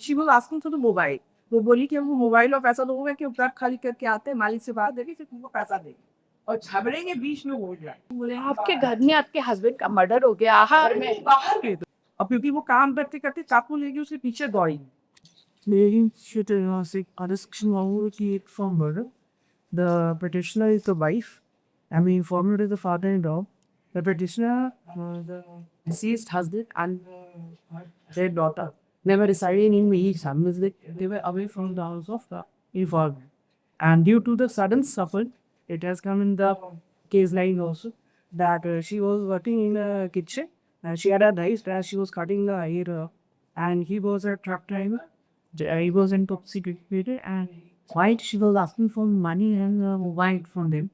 She was asking for the mobile. वो बोली कि हमको मोबाइल और पैसा दोगे कि ट्रक खाली करके आते हैं, मालिक से बात देगी फिर तुमको पैसा देंगे। और झगड़े के बीच में बोल रहा है। बोले आपके घर में आपके हस्बैंड का मर्डर हो गया हाँ बाहर गए थे। और क्योंकि वो काम करते करते चाकू लेके उसके पीछे दौड़ी। Leading shooter was a discussion over from murder. The petitioner is the wife, and the informant is the father-in-law. The petitioner, the deceased husband, and their daughter never residing in Vihisam. They were away from the house of the informant. And due to the sudden suffer, it has come in the case line also that she was working in the kitchen and she had a knife as she was cutting the hair, and he was a truck driver. He was intoxicated and white she was asking for money and white from them,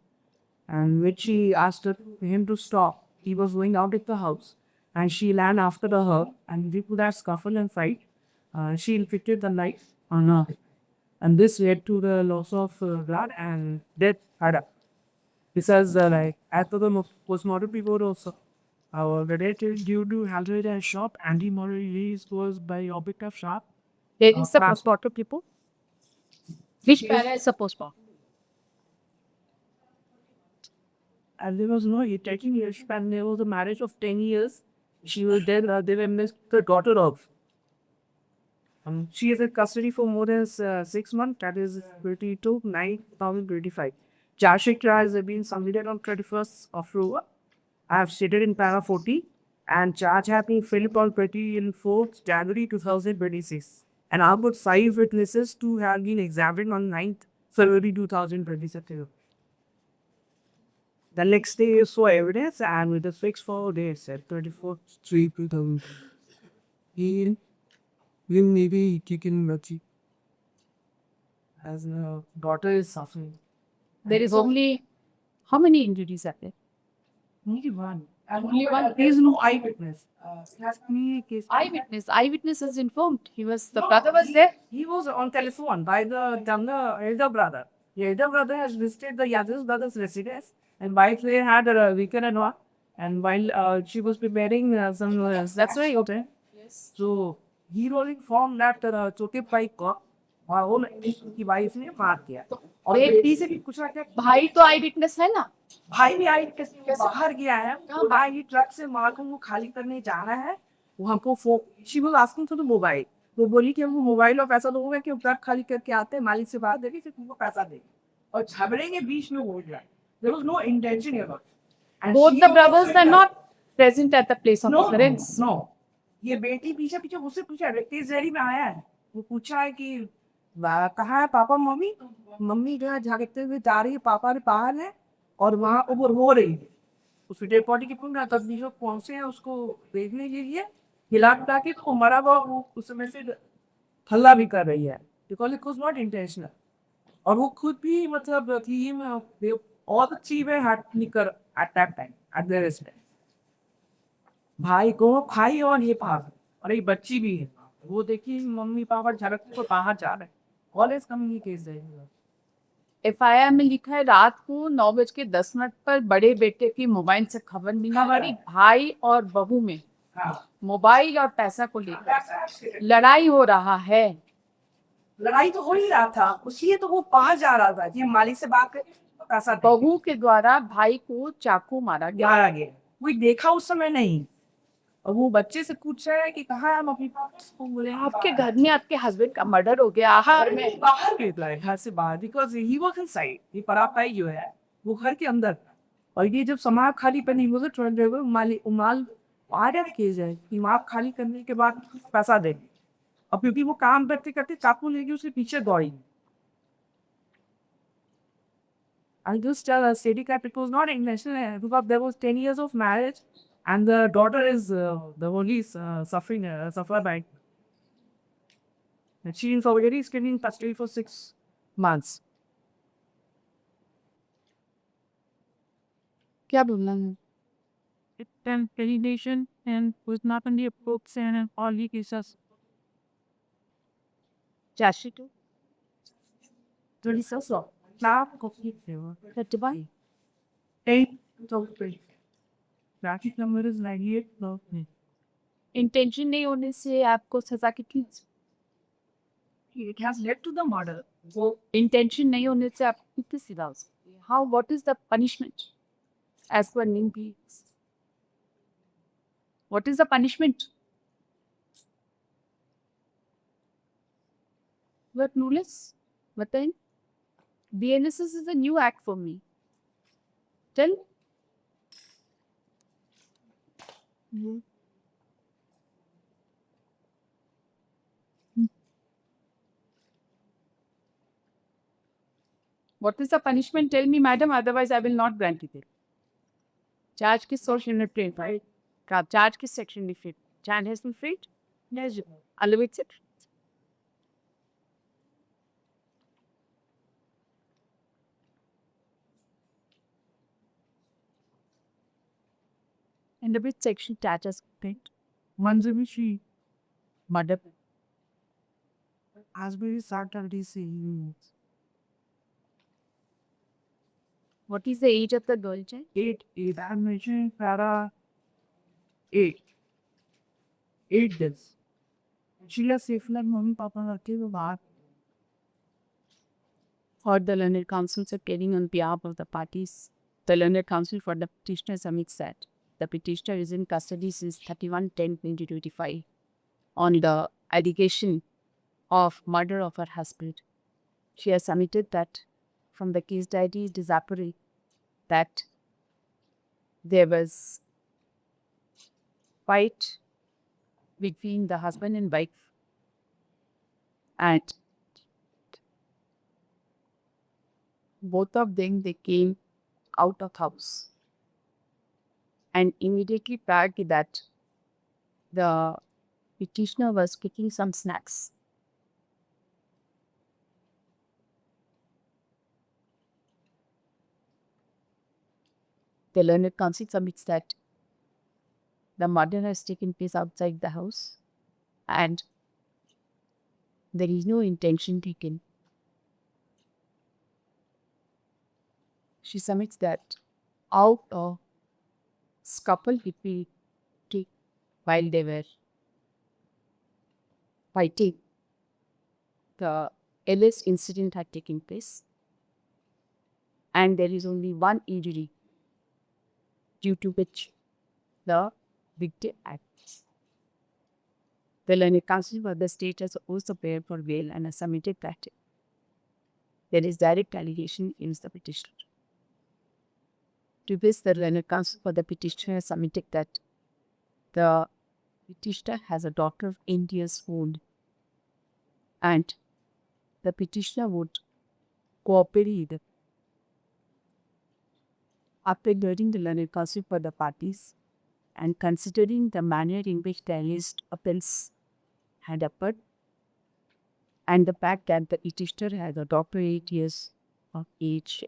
and which she asked him to stop. He was going out of the house and she ran after her, and due to that scuffle and fight, she inflicted the knife on her, and this led to the loss of blood and death. This is like after the postmortem report also. Our relative due to hazard and shop anti-moral release was by object of sharp. there is a postmortem report which para is a postmortem And there was no taking years and there was a marriage of 10 years. She was then they were missed the daughter of. She is in custody for more than 6 months. That is 22/9/2025. Charge sheet has been submitted on 21st of October. I have stated in para 40, and charge have been filed on 4th January 2026. And about 5 witnesses to have been examined on 9th February 2026. The next day you saw evidence and with the fixed for days at 24th Street 2000. He will maybe taken Rachi as a daughter is suffering. there is only how many injuries are there Only one. Only one. There is no eyewitness. Has any case. eyewitness is informed he was the brother was there He was on telephone by the younger elder brother. The elder brother has visited the younger brother's residence, and while they had a weekend and what, and while she was preparing some, that's why okay. yes So he was informed that छोटे भाई को वो की wife ने मार दिया और बेटी से भी कुछ ना क्या भाई तो आई विटनेस है ना भाई भी आई कैसे बाहर गया है वो भाई ट्रक से माल को वो खाली करने जा रहा है वो हमको she was asking for the mobile वो बोली कि हमको मोबाइल और पैसा दोगे कि ट्रक खाली करके आते हैं मालिक से बात देगी फिर तुमको पैसा देगी और झगड़े के बीच में बोल रहा है there was no intention ever both the brothers are not present at the place of occurrence no ये बेटी पीछे पीछे उससे पूछा रेक्टिस जेरी में आया है वो पूछा है कि कहाँ है पापा मम्मी मम्मी जो है झगड़ते हुए जा रही है पापा ने बाहर है और वहाँ वो रो रही है उस डेड बॉडी की पूरी तस्वीर पहुंचे हैं उसको देखने के लिए हिला पिला के तो मरा हुआ वो उसमें से हल्ला भी कर रही है because it was not intentional और वो खुद भी मतलब थी में और चीजें हाथ निकल at that time at the restaurant भाई को भाई और ये पास और एक बच्ची भी है वो देखिए मम्मी पापा झड़क को बाहर जा रहे हैं कॉलेज कम्युनिकेशन है एफआईआर में लिखा है रात को 9:10 पर बड़े बेटे की मोबाइल से खबर मिली हमारी भाई और बहू में हाँ मोबाइल और पैसा को लेकर लड़ाई हो रहा है लड़ाई तो हो ही रहा था उसलिए तो वो बाहर जा रहा था कि मालिक से बात कर पैसा बहू के द्वारा भाई को चाकू मारा गया मारा गया कोई देखा उस समय नहीं और वो बच्चे से पूछ रहा है कि कहाँ है मम्मी पापा बोले आपके घर में आपके हस्बैंड का मर्डर हो गया हाँ बाहर निकला है घर से बाहर बिकॉज ही वाज इनसाइड ये परापाई जो है वो घर के अंदर था। और ये जब समाज खाली करने वो तो माल आर्डर किए जाए कि माप खाली करने के बाद पैसा दे और क्योंकि वो काम करते करते चाकू लेके उसके पीछे दौड़ी I'll just tell a steady cap it was not intentional because there was 10 years of marriage and the daughter is the only suffering suffer by and she is already in custody for 6 months. क्या बोलना है It and validation and was not only approach and all the cases. Chargesheet 26 of now complete 31 8 2023. Traffic number is 98 no. Intention नहीं होने से आपको सजा कितनी It has led to the murder. So, intention नहीं होने से आप कितने सीधा हो सकते हैं? How what is the punishment as per नीम बी what is the punishment but clueless बताएं BNSS is a new act for me. Tell. What is the punishment? Tell me, madam, otherwise I will not grant it. Charge किस section में frame, right? Charge किस section में frame? Charge has been framed? Yes. Allowed it. In the which section charge has been framed? Manzabishi, murder. Asbury Saturday saying What is the age of the girl child? 8 I mentioned para 8 days. Sheila safe like mommy papa रखे तो बाहर. Or the learned counsels are carrying on behalf of the parties. The learned counsel for the petitioner submits that the petitioner is in custody since 31/10/2025 on the allegation of murder of her husband. She has submitted that from the case diary it is apparent that there was fight between the husband and wife, and both of them they came out of house and immediately prior to that the petitioner was cooking some snacks. The learned counsel submits that the murder has taken place outside the house and there is no intention taken. She submits that out of scuffle between while they were fighting, the LS incident had taken place and there is only one injury due to which the victim acts. The learned counsel for the state has also appeared for bail and has submitted that there is direct allegation against the petitioner. To this, the learned counsel for the petitioner has submitted that the petitioner has a daughter of 8 years old and the petitioner would cooperate after hearing the learned counsel for the parties and considering the manner in which the alleged offense had occurred and the fact that the petitioner has a daughter 8 years of age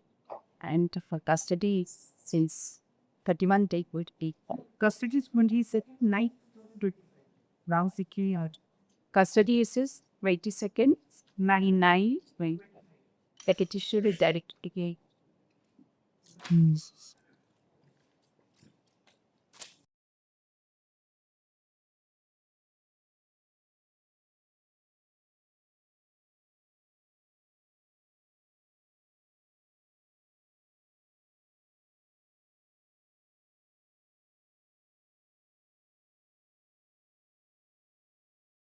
and for custody since 31 days would be custody is when he said night to round security. custody is 22nd 99 when the petitioner is directed again.